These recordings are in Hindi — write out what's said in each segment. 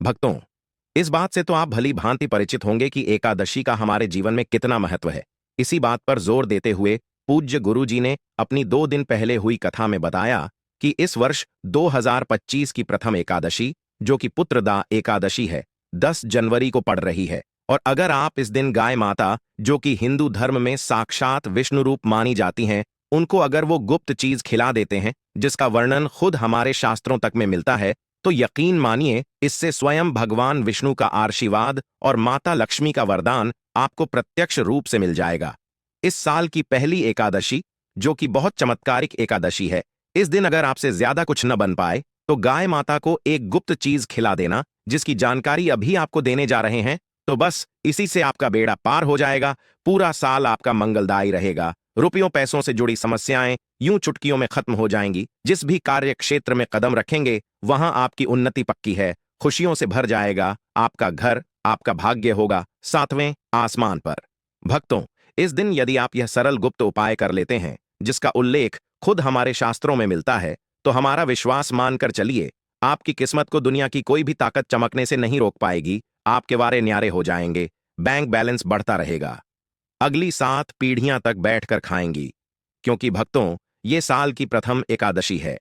भक्तों, इस बात से तो आप भली भांति परिचित होंगे कि एकादशी का हमारे जीवन में कितना महत्व है। इसी बात पर जोर देते हुए पूज्य गुरु जी ने अपनी 2 दिन पहले हुई कथा में बताया कि इस वर्ष 2025 की प्रथम एकादशी, जो कि पुत्रदा एकादशी है, 10 जनवरी को पड़ रही है। और अगर आप इस दिन गाय माता, जो कि हिंदू धर्म में साक्षात विष्णु रूप मानी जाती हैं, उनको अगर वो गुप्त चीज खिला देते हैं जिसका वर्णन खुद हमारे शास्त्रों तक में मिलता है, तो यकीन मानिए इससे स्वयं भगवान विष्णु का आशीर्वाद और माता लक्ष्मी का वरदान आपको प्रत्यक्ष रूप से मिल जाएगा। इस साल की पहली एकादशी, जो कि बहुत चमत्कारिक एकादशी है, इस दिन अगर आपसे ज्यादा कुछ न बन पाए तो गाय माता को एक गुप्त चीज खिला देना, जिसकी जानकारी अभी आपको देने जा रहे हैं। तो बस इसी से आपका बेड़ा पार हो जाएगा। पूरा साल आपका मंगलदायी रहेगा। रुपयों पैसों से जुड़ी समस्याएं यूं चुटकियों में खत्म हो जाएंगी। जिस भी कार्य क्षेत्र में कदम रखेंगे वहां आपकी उन्नति पक्की है। खुशियों से भर जाएगा आपका घर, आपका भाग्य होगा 7वें आसमान पर। भक्तों, इस दिन यदि आप यह सरल गुप्त उपाय कर लेते हैं, जिसका उल्लेख खुद हमारे शास्त्रों में मिलता है, तो हमारा विश्वास मानकर चलिए, आपकी किस्मत को दुनिया की कोई भी ताकत चमकने से नहीं रोक पाएगी। आपके वारे न्यारे हो जाएंगे, बैंक बैलेंस बढ़ता रहेगा, अगली 7 पीढ़ियां तक बैठकर खाएंगी। क्योंकि भक्तों, ये साल की प्रथम एकादशी है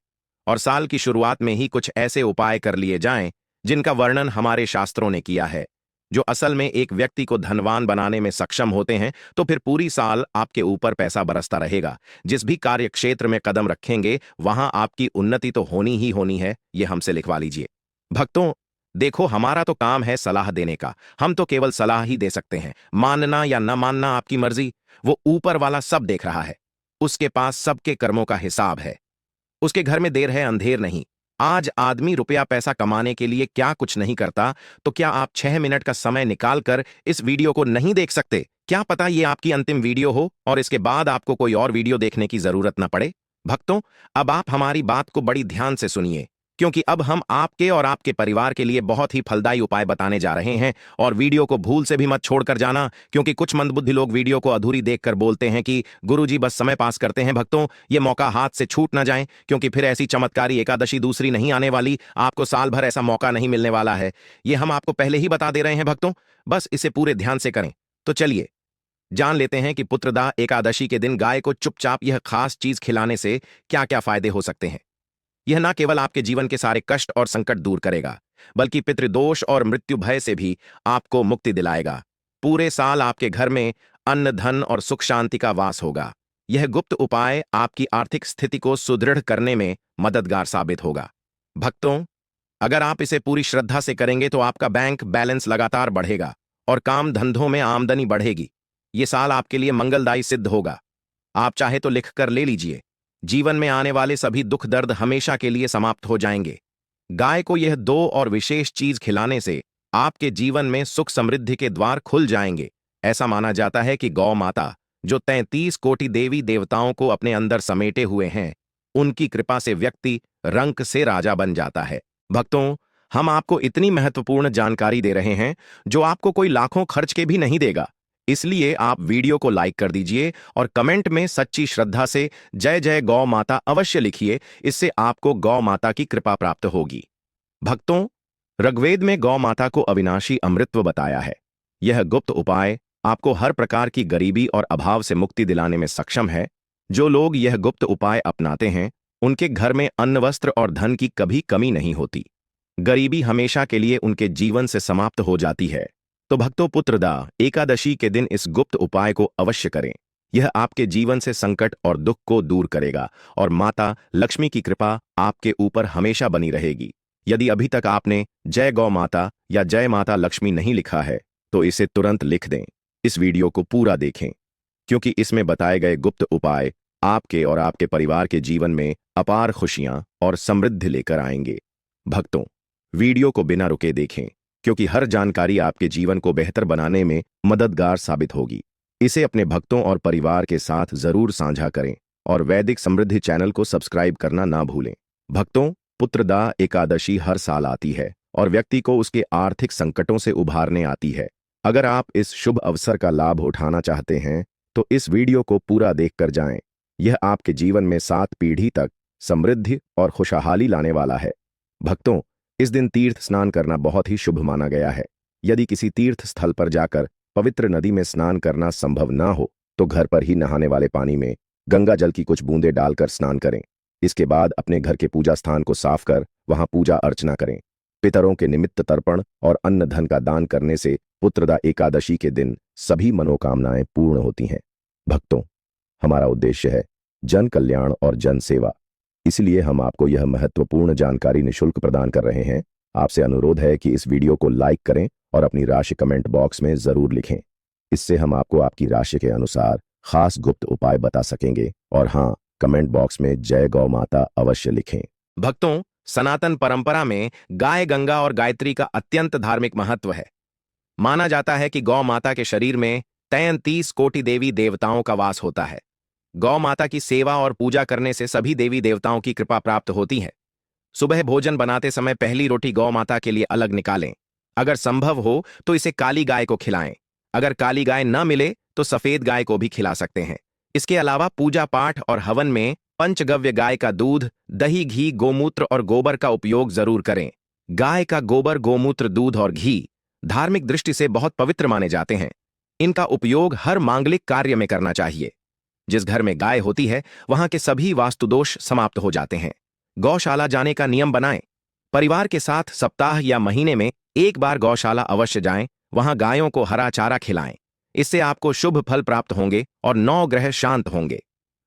और साल की शुरुआत में ही कुछ ऐसे उपाय कर लिए जाएं जिनका वर्णन हमारे शास्त्रों ने किया है, जो असल में एक व्यक्ति को धनवान बनाने में सक्षम होते हैं। तो फिर पूरी साल आपके ऊपर पैसा बरसता रहेगा। जिस भी कार्य क्षेत्र में कदम रखेंगे वहां आपकी उन्नति तो होनी ही होनी है, ये हमसे लिखवा लीजिए। भक्तों, देखो, हमारा तो काम है सलाह देने का। हम तो केवल सलाह ही दे सकते हैं। मानना या न मानना आपकी मर्जी। वो ऊपर वाला सब देख रहा है। उसके पास सबके कर्मों का हिसाब है। उसके घर में देर है अंधेर नहीं। आज आदमी रुपया पैसा कमाने के लिए क्या कुछ नहीं करता, तो क्या आप 6 मिनट का समय निकालकर इस वीडियो को नहीं देख सकते? क्या पता ये आपकी अंतिम वीडियो हो और इसके बाद आपको कोई और वीडियो देखने की जरूरत न पड़े। भक्तों, अब आप हमारी बात को बड़ी ध्यान से सुनिए, क्योंकि अब हम आपके और आपके परिवार के लिए बहुत ही फलदायी उपाय बताने जा रहे हैं। और वीडियो को भूल से भी मत छोड़कर जाना, क्योंकि कुछ मंदबुद्धि लोग वीडियो को अधूरी देखकर बोलते हैं कि गुरुजी बस समय पास करते हैं। भक्तों, ये मौका हाथ से छूट ना जाए, क्योंकि फिर ऐसी चमत्कारी एकादशी दूसरी नहीं आने वाली। आपको साल भर ऐसा मौका नहीं मिलने वाला है। ये हम आपको पहले ही बता दे रहे हैं भक्तों। बस इसे पूरे ध्यान से करें। तो चलिए जान लेते हैं कि पुत्रदा एकादशी के दिन गाय को चुपचाप यह खास चीज खिलाने से क्या क्या फायदे हो सकते हैं। यह न केवल आपके जीवन के सारे कष्ट और संकट दूर करेगा, बल्कि पितृदोष और मृत्यु भय से भी आपको मुक्ति दिलाएगा। पूरे साल आपके घर में अन्न धन और सुख शांति का वास होगा। यह गुप्त उपाय आपकी आर्थिक स्थिति को सुदृढ़ करने में मददगार साबित होगा। भक्तों, अगर आप इसे पूरी श्रद्धा से करेंगे तो आपका बैंक बैलेंस लगातार बढ़ेगा और काम धंधों में आमदनी बढ़ेगी। ये साल आपके लिए मंगलदायी सिद्ध होगा। आप चाहे तो लिख कर ले लीजिए। जीवन में आने वाले सभी दुख दर्द हमेशा के लिए समाप्त हो जाएंगे। गाय को यह दो और विशेष चीज खिलाने से आपके जीवन में सुख समृद्धि के द्वार खुल जाएंगे। ऐसा माना जाता है कि गौ माता, जो 33 कोटि देवी देवताओं को अपने अंदर समेटे हुए हैं, उनकी कृपा से व्यक्ति रंक से राजा बन जाता है। भक्तों, हम आपको इतनी महत्वपूर्ण जानकारी दे रहे हैं जो आपको कोई लाखों खर्च के भी नहीं देगा। इसलिए आप वीडियो को लाइक कर दीजिए और कमेंट में सच्ची श्रद्धा से जय जय गौ माता अवश्य लिखिए। इससे आपको गौ माता की कृपा प्राप्त होगी। भक्तों, ऋग्वेद में गौ माता को अविनाशी अमृतत्व बताया है। यह गुप्त उपाय आपको हर प्रकार की गरीबी और अभाव से मुक्ति दिलाने में सक्षम है। जो लोग यह गुप्त उपाय अपनाते हैं, उनके घर में अन्न वस्त्र और धन की कभी कमी नहीं होती। गरीबी हमेशा के लिए उनके जीवन से समाप्त हो जाती है। तो भक्तों, पुत्रदा एकादशी के दिन इस गुप्त उपाय को अवश्य करें। यह आपके जीवन से संकट और दुख को दूर करेगा और माता लक्ष्मी की कृपा आपके ऊपर हमेशा बनी रहेगी। यदि अभी तक आपने जय गौ माता या जय माता लक्ष्मी नहीं लिखा है, तो इसे तुरंत लिख दें। इस वीडियो को पूरा देखें, क्योंकि इसमें बताए गए गुप्त उपाय आपके और आपके परिवार के जीवन में अपार खुशियां और समृद्धि लेकर आएंगे। भक्तों, वीडियो को बिना रुके देखें, क्योंकि हर जानकारी आपके जीवन को बेहतर बनाने में मददगार साबित होगी। इसे अपने भक्तों और परिवार के साथ जरूर साझा करें और वैदिक समृद्धि चैनल को सब्सक्राइब करना ना भूलें। भक्तों, पुत्रदा एकादशी हर साल आती है और व्यक्ति को उसके आर्थिक संकटों से उभारने आती है। अगर आप इस शुभ अवसर का लाभ उठाना चाहते हैं, तो इस वीडियो को पूरा देखकर जाएं। यह आपके जीवन में 7 पीढ़ी तक समृद्धि और खुशहाली लाने वाला है। भक्तों, इस दिन तीर्थ स्नान करना बहुत ही शुभ माना गया है। यदि किसी तीर्थ स्थल पर जाकर पवित्र नदी में स्नान करना संभव ना हो तो घर पर ही नहाने वाले पानी में गंगा जल की कुछ बूंदें डालकर स्नान करें। इसके बाद अपने घर के पूजा स्थान को साफ कर वहां पूजा अर्चना करें। पितरों के निमित्त तर्पण और अन्न धन का दान करने से पुत्रदा एकादशी के दिन सभी मनोकामनाएं पूर्ण होती हैं। भक्तों, हमारा उद्देश्य है जन कल्याण और जन सेवा, इसलिए हम आपको यह महत्वपूर्ण जानकारी निःशुल्क प्रदान कर रहे हैं। आपसे अनुरोध है कि इस वीडियो को लाइक करें और अपनी राशि कमेंट बॉक्स में जरूर लिखें। इससे हम आपको आपकी राशि के अनुसार खास गुप्त उपाय बता सकेंगे। और हाँ, कमेंट बॉक्स में जय गौ माता अवश्य लिखें। भक्तों, सनातन परंपरा में गाय, गंगा और गायत्री का अत्यंत धार्मिक महत्व है। माना जाता है कि गौ माता के शरीर में 33 कोटि देवी देवताओं का वास होता है। गौ माता की सेवा और पूजा करने से सभी देवी देवताओं की कृपा प्राप्त होती है। सुबह भोजन बनाते समय पहली रोटी गौ माता के लिए अलग निकालें। अगर संभव हो तो इसे काली गाय को खिलाएं। अगर काली गाय न मिले तो सफेद गाय को भी खिला सकते हैं। इसके अलावा पूजा पाठ और हवन में पंचगव्य गाय का दूध, दही, घी, गोमूत्र और गोबर का उपयोग जरूर करें। गाय का गोबर, गोमूत्र, दूध और घी धार्मिक दृष्टि से बहुत पवित्र माने जाते हैं। इनका उपयोग हर मांगलिक कार्य में करना चाहिए। जिस घर में गाय होती है वहां के सभी वास्तुदोष समाप्त हो जाते हैं। गौशाला जाने का नियम बनाएं। परिवार के साथ सप्ताह या महीने में एक बार गौशाला अवश्य जाएं। वहां गायों को हरा चारा खिलाएं। इससे आपको शुभ फल प्राप्त होंगे और 9 ग्रह शांत होंगे।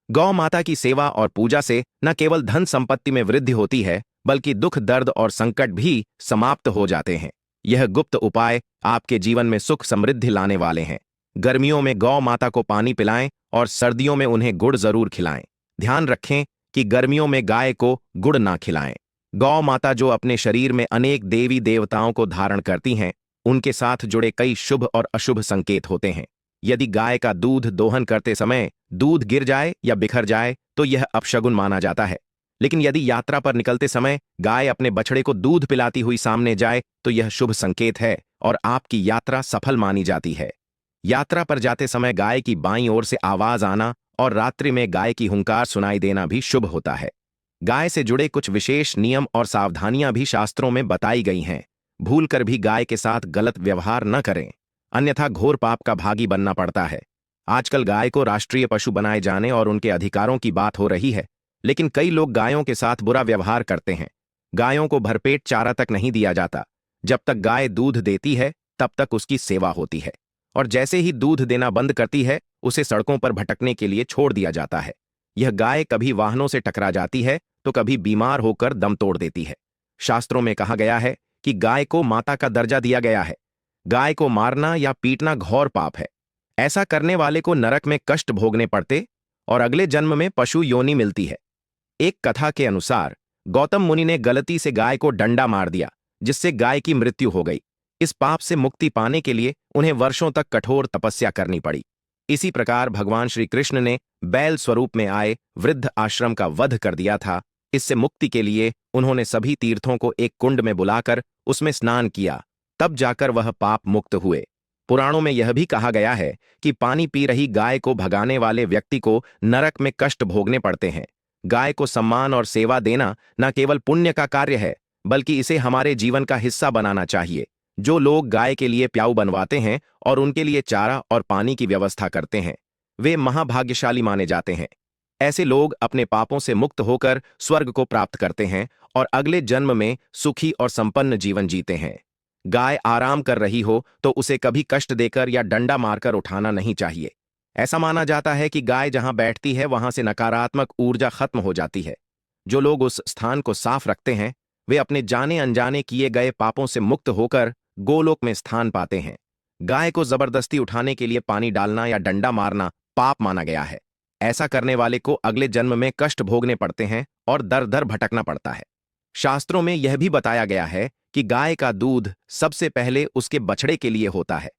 गौ माता की सेवा और पूजा से न केवल धन संपत्ति में वृद्धि होती है बल्कि दुख, दर्द और संकट भी समाप्त हो जाते हैं। यह गुप्त उपाय आपके जीवन में सुख समृद्धि लाने वाले हैं। गर्मियों में गौ माता को पानी पिलाएं और सर्दियों में उन्हें गुड़ जरूर खिलाएं। ध्यान रखें कि गर्मियों में गाय को गुड़ ना खिलाएं। गौ माता जो अपने शरीर में अनेक देवी देवताओं को धारण करती हैं, उनके साथ जुड़े कई शुभ और अशुभ संकेत होते हैं। यदि गाय का दूध दोहन करते समय दूध गिर जाए या बिखर जाए तो यह अपशगुन माना जाता है। लेकिन यदि यात्रा पर निकलते समय गाय अपने बछड़े को दूध पिलाती हुई सामने जाए तो यह शुभ संकेत है और आपकी यात्रा सफल मानी जाती है। यात्रा पर जाते समय गाय की बाईं ओर से आवाज आना और रात्रि में गाय की हुंकार सुनाई देना भी शुभ होता है। गाय से जुड़े कुछ विशेष नियम और सावधानियां भी शास्त्रों में बताई गई हैं। भूलकर भी गाय के साथ गलत व्यवहार न करें, अन्यथा घोर पाप का भागी बनना पड़ता है। आजकल गाय को राष्ट्रीय पशु बनाए जाने और उनके अधिकारों की बात हो रही है, लेकिन कई लोग गायों के साथ बुरा व्यवहार करते हैं। गायों को भरपेट चारा तक नहीं दिया जाता। जब तक गाय दूध देती है तब तक उसकी सेवा होती है, और जैसे ही दूध देना बंद करती है उसे सड़कों पर भटकने के लिए छोड़ दिया जाता है। यह गाय कभी वाहनों से टकरा जाती है तो कभी बीमार होकर दम तोड़ देती है। शास्त्रों में कहा गया है कि गाय को माता का दर्जा दिया गया है। गाय को मारना या पीटना घोर पाप है। ऐसा करने वाले को नरक में कष्ट भोगने पड़ते और अगले जन्म में पशु योनि मिलती है। एक कथा के अनुसार गौतम मुनि ने गलती से गाय को डंडा मार दिया, जिससे गाय की मृत्यु हो गई। इस पाप से मुक्ति पाने के लिए उन्हें वर्षों तक कठोर तपस्या करनी पड़ी। इसी प्रकार भगवान श्री कृष्ण ने बैल स्वरूप में आए वृद्ध आश्रम का वध कर दिया था। इससे मुक्ति के लिए उन्होंने सभी तीर्थों को एक कुंड में बुलाकर उसमें स्नान किया, तब जाकर वह पाप मुक्त हुए। पुराणों में यह भी कहा गया है कि पानी पी रही गाय को भगाने वाले व्यक्ति को नरक में कष्ट भोगने पड़ते हैं। गाय को सम्मान और सेवा देना न केवल पुण्य का कार्य है बल्कि इसे हमारे जीवन का हिस्सा बनाना चाहिए। जो लोग गाय के लिए प्याऊ बनवाते हैं और उनके लिए चारा और पानी की व्यवस्था करते हैं, वे महाभाग्यशाली माने जाते हैं। ऐसे लोग अपने पापों से मुक्त होकर स्वर्ग को प्राप्त करते हैं और अगले जन्म में सुखी और संपन्न जीवन जीते हैं। गाय आराम कर रही हो तो उसे कभी कष्ट देकर या डंडा मारकर उठाना नहीं चाहिए। ऐसा माना जाता है कि गाय जहां बैठती है वहां से नकारात्मक ऊर्जा खत्म हो जाती है। जो लोग उस स्थान को साफ रखते हैं वे अपने जाने अनजाने किए गए पापों से मुक्त होकर गोलोक में स्थान पाते हैं। गाय को जबरदस्ती उठाने के लिए पानी डालना या डंडा मारना पाप माना गया है। ऐसा करने वाले को अगले जन्म में कष्ट भोगने पड़ते हैं और दर दर भटकना पड़ता है। शास्त्रों में यह भी बताया गया है कि गाय का दूध सबसे पहले उसके बछड़े के लिए होता है।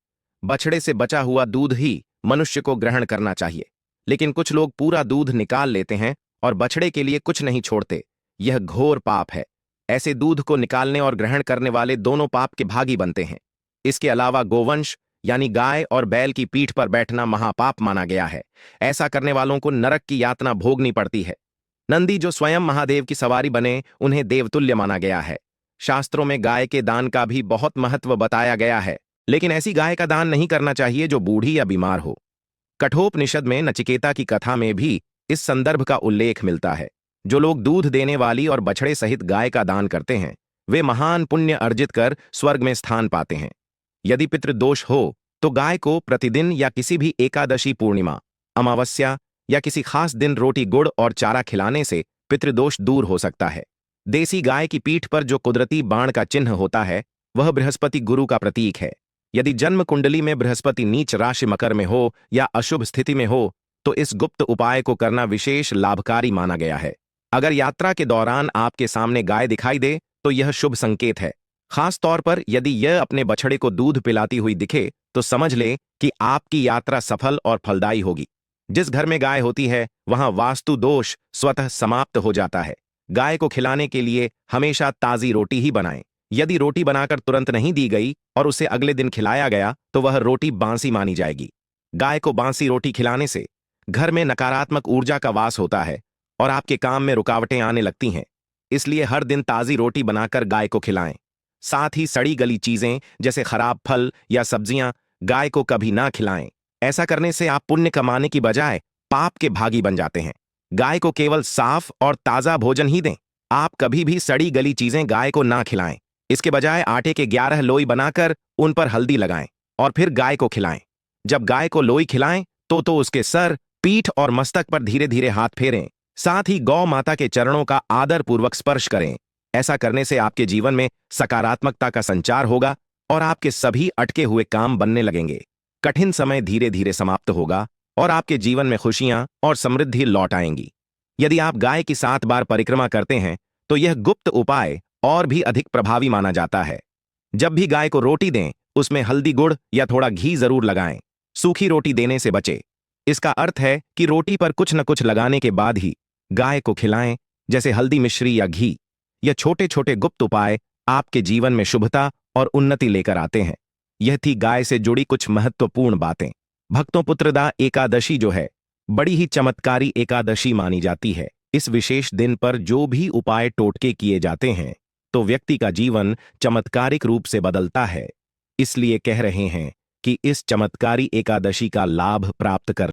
बछड़े से बचा हुआ दूध ही मनुष्य को ग्रहण करना चाहिए, लेकिन कुछ लोग पूरा दूध निकाल लेते हैं और बछड़े के लिए कुछ नहीं छोड़ते। यह घोर पाप है। ऐसे दूध को निकालने और ग्रहण करने वाले दोनों पाप के भागी बनते हैं। इसके अलावा गोवंश यानी गाय और बैल की पीठ पर बैठना महापाप माना गया है। ऐसा करने वालों को नरक की यातना भोगनी पड़ती है। नंदी जो स्वयं महादेव की सवारी बने, उन्हें देवतुल्य माना गया है। शास्त्रों में गाय के दान का भी बहुत महत्व बताया गया है, लेकिन ऐसी गाय का दान नहीं करना चाहिए जो बूढ़ी या बीमार हो। कठोपनिषद में नचिकेता की कथा में भी इस संदर्भ का उल्लेख मिलता है। जो लोग दूध देने वाली और बछड़े सहित गाय का दान करते हैं, वे महान पुण्य अर्जित कर स्वर्ग में स्थान पाते हैं। यदि पितृदोष हो तो गाय को प्रतिदिन या किसी भी एकादशी, पूर्णिमा, अमावस्या या किसी खास दिन रोटी, गुड़ और चारा खिलाने से पितृदोष दूर हो सकता है। देसी गाय की पीठ पर जो कुदरती बाण का चिन्ह होता है, वह बृहस्पति गुरु का प्रतीक है। यदि जन्म कुंडली में बृहस्पति नीच राशि मकर में हो या अशुभ स्थिति में हो तो इस गुप्त उपाय को करना विशेष लाभकारी माना गया है। अगर यात्रा के दौरान आपके सामने गाय दिखाई दे तो यह शुभ संकेत है। खास तौर पर यदि यह अपने बछड़े को दूध पिलाती हुई दिखे तो समझ ले कि आपकी यात्रा सफल और फलदायी होगी। जिस घर में गाय होती है वहां वास्तु दोष स्वतः समाप्त हो जाता है। गाय को खिलाने के लिए हमेशा ताजी रोटी ही बनाएं। यदि रोटी बनाकर तुरंत नहीं दी गई और उसे अगले दिन खिलाया गया तो वह रोटी बांसी मानी जाएगी। गाय को बांसी रोटी खिलाने से घर में नकारात्मक ऊर्जा का वास होता है और आपके काम में रुकावटें आने लगती हैं। इसलिए हर दिन ताजी रोटी बनाकर गाय को खिलाएं। साथ ही सड़ी गली चीजें जैसे खराब फल या सब्जियां गाय को कभी ना खिलाएं। ऐसा करने से आप पुण्य कमाने की बजाय पाप के भागी बन जाते हैं। गाय को केवल साफ और ताजा भोजन ही दें। आप कभी भी सड़ी गली चीजें गाय को ना खिलाएं। इसके बजाय आटे के 11 लोई बनाकर उन पर हल्दी लगाएं और फिर गाय को खिलाएं। जब गाय को लोई खिलाएं तो उसके सर, पीठ और मस्तक पर धीरे धीरे हाथ फेरें। साथ ही गौ माता के चरणों का आदर पूर्वक स्पर्श करें। ऐसा करने से आपके जीवन में सकारात्मकता का संचार होगा और आपके सभी अटके हुए काम बनने लगेंगे। कठिन समय धीरे धीरे समाप्त होगा और आपके जीवन में खुशियां और समृद्धि लौट आएंगी। यदि आप गाय की 7 बार परिक्रमा करते हैं तो यह गुप्त उपाय और भी अधिक प्रभावी माना जाता है। जब भी गाय को रोटी दें उसमें हल्दी, गुड़ या थोड़ा घी जरूर लगाएं। सूखी रोटी देने से बचें। इसका अर्थ है कि रोटी पर कुछ न कुछ लगाने के बाद ही गाय को खिलाएं, जैसे हल्दी, मिश्री या घी। यह छोटे छोटे गुप्त उपाय आपके जीवन में शुभता और उन्नति लेकर आते हैं। यह थी गाय से जुड़ी कुछ महत्वपूर्ण बातें। भक्तों, पुत्रदा एकादशी जो है बड़ी ही चमत्कारी एकादशी मानी जाती है। इस विशेष दिन पर जो भी उपाय टोटके किए जाते हैं तो व्यक्ति का जीवन चमत्कारिक रूप से बदलता है। इसलिए कह रहे हैं कि इस चमत्कारी एकादशी का लाभ प्राप्त कर